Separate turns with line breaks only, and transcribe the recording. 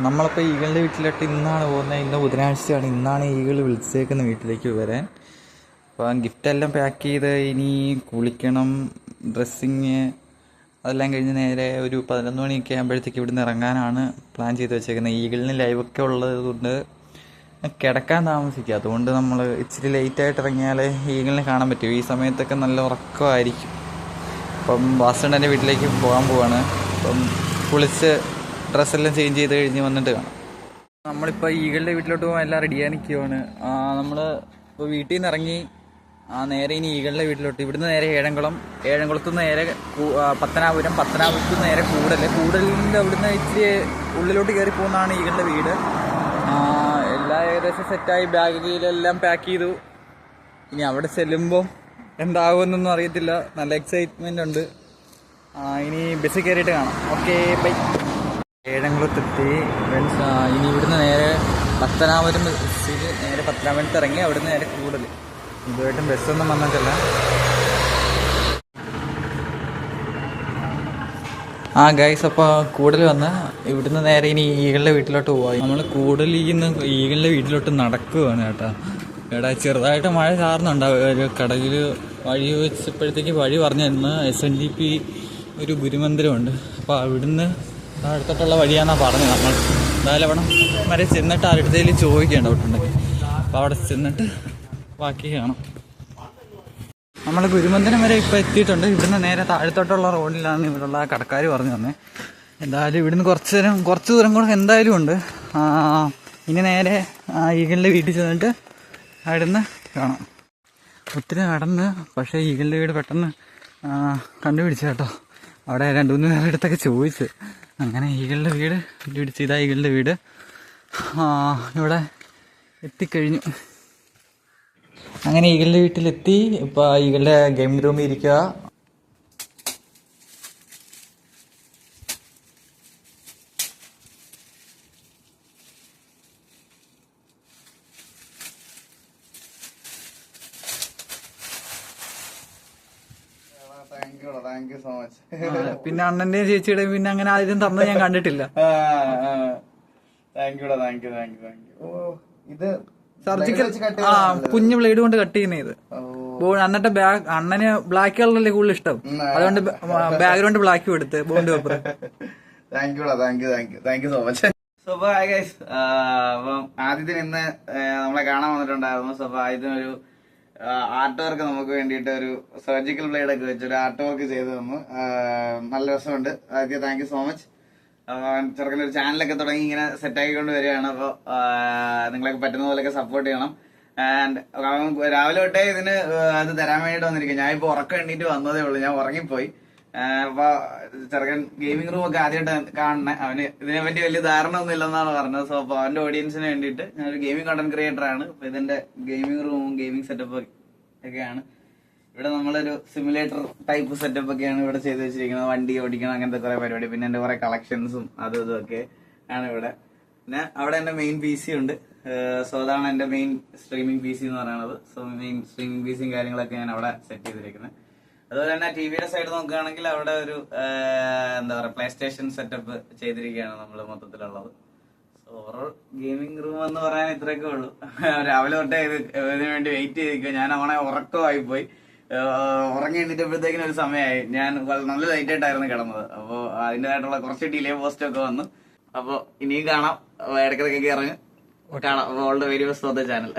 നമ്മളിപ്പോൾ ഈഗിളിൻ്റെ വീട്ടിലോട്ട് ഇന്നാണ് പോകുന്നത്. ഇന്ന് ബുധനാഴ്ചയാണ്. ഇന്നാണ് ഈഗിൾ വിളിച്ചേക്കുന്നത് വീട്ടിലേക്ക് വരാൻ. അപ്പം ഗിഫ്റ്റെല്ലാം പാക്ക് ചെയ്ത് ഇനി കുളിക്കണം, ഡ്രസ്സിങ് അതെല്ലാം കഴിഞ്ഞ് നേരെ ഒരു 11 മണിയൊക്കെ ആകുമ്പോഴത്തേക്ക് ഇവിടുന്ന് ഇറങ്ങാനാണ് പ്ലാൻ ചെയ്ത് വെച്ചേക്കുന്നത്. ഈഗിളിന് ലൈവൊക്കെ ഉള്ളത് കൊണ്ട് കിടക്കാൻ താമസിക്കുക. അതുകൊണ്ട് നമ്മൾ ഇച്ചിരി ലേറ്റായിട്ട് ഇറങ്ങിയാലേ ഈഗിളിനെ കാണാൻ പറ്റും. ഈ സമയത്തൊക്കെ നല്ല ഉറക്കമായിരിക്കും. അപ്പം വാസുണ്ണൻ്റെ വീട്ടിലേക്ക് പോകാൻ പോവാണ്. അപ്പം കുളിച്ച് ഡ്രസ്സെല്ലാം ചേഞ്ച് ചെയ്ത് കഴിഞ്ഞ് വന്നിട്ട് കാണാം. നമ്മളിപ്പോൾ ഈഗിളുടെ വീട്ടിലോട്ട് പോകാൻ എല്ലാം റെഡിയായി നിൽക്കുവാണ്. നമ്മൾ ഇപ്പോൾ വീട്ടിൽ നിന്ന് ഇറങ്ങി നേരെ ഇനി ഈഗിളുടെ വീട്ടിലോട്ട്. ഇവിടുന്ന് നേരെ ഏഴംകുളത്തു നിന്ന് നേരെ പത്തനാപുരത്ത് നിന്ന് നേരെ കൂടലിൻ്റെ അവിടുന്ന് ഇച്ചിരി ഉള്ളിലോട്ട് കയറി പോകുന്നതാണ് ഈഗിളുടെ വീട്. എല്ലാം ഏകദേശം സെറ്റായി, ബാഗിലെല്ലാം പാക്ക് ചെയ്തു. ഇനി അവിടെ ചെല്ലുമ്പോൾ എന്താകുമെന്നൊന്നും അറിയത്തില്ല. നല്ല എക്സൈറ്റ്മെൻ്റ് ഉണ്ട്. ഇനി ബസ്സിൽ കയറിയിട്ട് കാണാം. Okay, bye. ഏഴംകുളത്തെത്തി ഫ്രണ്ട്സ്. ഇനി ഇവിടുന്ന് നേരെ പത്തനാപുരം ബസ്സിൽ നേരെ പത്തനാപുരത്ത് ഇറങ്ങി അവിടുന്ന് നേരെ കൂടൽ. ഇതുമായിട്ടും ബസ്സൊന്നും വന്നിട്ടില്ല. ഗൈസ്, അപ്പോൾ കൂടൽ വന്ന് ഇവിടുന്ന് നേരെ ഇനി ഈഗിളിൻ്റെ വീട്ടിലോട്ട് പോവാം. നമ്മൾ കൂടലിൽ നിന്ന് ഈഗിളിൻ്റെ വീട്ടിലോട്ട് നടക്കുകയാണ് കേട്ടോ. ഇവിടെ ചെറുതായിട്ട് മഴ ചാർന്നുണ്ടാവുക. കടലിൽ വഴി വെച്ചപ്പോഴത്തേക്ക് വഴി പറഞ്ഞിരുന്നു SNDP ഒരു ഗുരുമന്ദിരമുണ്ട്. അപ്പോൾ അവിടുന്ന് അടുത്തോട്ടുള്ള വഴിയാണെന്നാണ് പറഞ്ഞത്. നമ്മൾ എന്തായാലും അവിടെ വരെ ചെന്നിട്ട് ആരുടെയും ചോദിക്കേണ്ട ഡൗട്ടുണ്ടെങ്കിൽ. അപ്പോൾ അവിടെ ചെന്നിട്ട് ബാക്കി കാണാം. നമ്മൾ ഗുരുമന്ദിരം വരെ ഇപ്പോൾ എത്തിയിട്ടുണ്ട്. ഇവിടുന്ന് നേരെ താഴത്തോട്ടുള്ള റോഡിലാണ് ഇവിടെയുള്ള കടക്കാർ പറഞ്ഞു തന്നെ. എന്തായാലും ഇവിടുന്ന് കുറച്ച് ദൂരം കൂടെ എന്തായാലും ഉണ്ട്. ഇനി നേരെ ഈഗിളിൻ്റെ വീട്ടിൽ ചെന്നിട്ട് അവിടുന്ന് കാണാം. ഒത്തിരി നടന്ന് പക്ഷേ ഈഗിളിൻ്റെ വീട് പെട്ടെന്ന് കണ്ടുപിടിച്ചു കേട്ടോ. അവിടെ 2-3 പേരുടെ ചോദിച്ച് അങ്ങനെ ഈഗിളിൻ്റെ വീട് കണ്ടുപിടിച്ച്. ഇതാ ഈഗിളിൻ്റെ വീട്. ഇവിടെ എത്തിക്കഴിഞ്ഞു. അങ്ങനെ ഈഗിളിൻ്റെ വീട്ടിലെത്തി. ഇപ്പോൾ ഈഗിളിൻ്റെ ഗെയിമിംഗ് റൂമിൽ ഇരിക്കുക. പിന്നെ അണ്ണന്റെയും ചേച്ചിയുടെയും പിന്നെ അങ്ങനെ ആദ്യം തന്നത് ഞാൻ കണ്ടിട്ടില്ല. ഇത് സർജിക്കൽ കുഞ്ഞു ബ്ലേഡ് കൊണ്ട് കട്ട് ചെയ്യുന്ന ഇത്. എന്നിട്ട് അണ്ണന് ബ്ലാക്ക് കളറല്ലേ കൂടുതൽ ഇഷ്ടം, അതുകൊണ്ട് ബാക്ക്ഗ്രൗണ്ട് ബ്ലാക്ക് കൊടുത്ത് bond paper.
Thank you so much. So hi guys, അപ്പം ആദ്യത്തിന് ഇന്ന് നമ്മളെ കാണാൻ വന്നിട്ടുണ്ടായിരുന്നു. സോ ആദ്യത്തിനൊരു ആർട്ട് വർക്ക് നമുക്ക് വേണ്ടിയിട്ട് ഒരു സർജിക്കൽ ബ്ലേഡ് ഒക്കെ വെച്ചൊരു ആർട്ട് വർക്ക് ചെയ്തു തന്നു. നല്ല രസമുണ്ട്. ആദ്യം താങ്ക് യു സോ മച്ച്. ചെറുക്കൻ്റെ ഒരു ചാനലൊക്കെ തുടങ്ങി ഇങ്ങനെ സെറ്റ് ആക്കിക്കൊണ്ട് വരികയാണ്. അപ്പോൾ നിങ്ങളൊക്കെ പറ്റുന്ന പോലെയൊക്കെ സപ്പോർട്ട് ചെയ്യണം. ആൻഡ് രാവിലെ തൊട്ടേ ഇതിന് അത് തരാൻ വേണ്ടിയിട്ട് വന്നിരിക്കും. ഞാൻ ഇപ്പോൾ ഉറക്കം എണ്ണീറ്റ് വന്നതേ ഉള്ളൂ, ഞാൻ ഉറങ്ങിപ്പോയി. അപ്പൊ ചെറുക്കൻ ഗെയിമിംഗ് റൂം ഒക്കെ ആദ്യമായിട്ട് കാണണേ. അവന് ഇതിനെ പറ്റി വലിയ ധാരണ ഒന്നും ഇല്ലെന്നാണ് പറഞ്ഞത്. സോ അപ്പൊ അവന്റെ ഓഡിയൻസിന് വേണ്ടിയിട്ട് ഞാനൊരു ഗെയിമിംഗ് കണ്ടന്റ് ക്രിയേറ്റർ ആണ്. അപ്പൊ ഇതിന്റെ ഗെയിമിംഗ് റൂമും ഗെയിമിംഗ് സെറ്റപ്പ് ഒക്കെയാണ്. ഇവിടെ നമ്മളൊരു സിമുലേറ്റർ ടൈപ്പ് സെറ്റപ്പ് ഒക്കെയാണ് ഇവിടെ ചെയ്ത് വെച്ചിരിക്കുന്നത്. വണ്ടി ഓടിക്കണം, അങ്ങനത്തെ കുറെ പരിപാടി. പിന്നെ എന്റെ കുറെ കളക്ഷൻസും അതും ഇതും ഒക്കെ ആണ് ഇവിടെ. പിന്നെ അവിടെ എന്റെ മെയിൻ PC ഉണ്ട്. സോ അതാണ് എന്റെ മെയിൻ സ്ട്രീമിംഗ് PC എന്ന് പറയുന്നത്. സോ മെയിൻ സ്ട്രീമിംഗ് PCയും കാര്യങ്ങളൊക്കെ ഞാൻ അവിടെ സെറ്റ് ചെയ്തിരിക്കുന്നത്. അതുപോലെ തന്നെ ടിവിയുടെ സൈഡ് നോക്കുകയാണെങ്കിൽ അവിടെ ഒരു എന്താ പറയുക പ്ലേ സ്റ്റേഷൻ സെറ്റപ്പ് ചെയ്തിരിക്കുകയാണ് നമ്മൾ മൊത്തത്തിലുള്ളത്. സോ ഓവറോൾ ഗെയിമിംഗ് റൂം എന്ന് പറയാൻ ഇത്രയൊക്കെ ഉള്ളൂ. രാവിലെ തൊട്ടേ ഇതിനു വേണ്ടി വെയിറ്റ് ചെയ്തിരിക്കുക. ഞാൻ അവണെ ഉറക്കമായി പോയി. ഉറങ്ങി എണ്ണിട്ടപ്പോഴത്തേക്കിനും ഒരു സമയമായി. ഞാൻ നല്ല ലൈറ്റായിട്ടായിരുന്നു കിടന്നത്. അപ്പോൾ അതിൻ്റെതായിട്ടുള്ള കുറച്ച് ഡിലേ പോസ്റ്റ് ഒക്കെ വന്നു. അപ്പോൾ ഇനിയും കാണാം, ഇടയ്ക്കിടയ്ക്കൊക്കെ ഇറങ്ങി കാണാം. All the very best for the channel.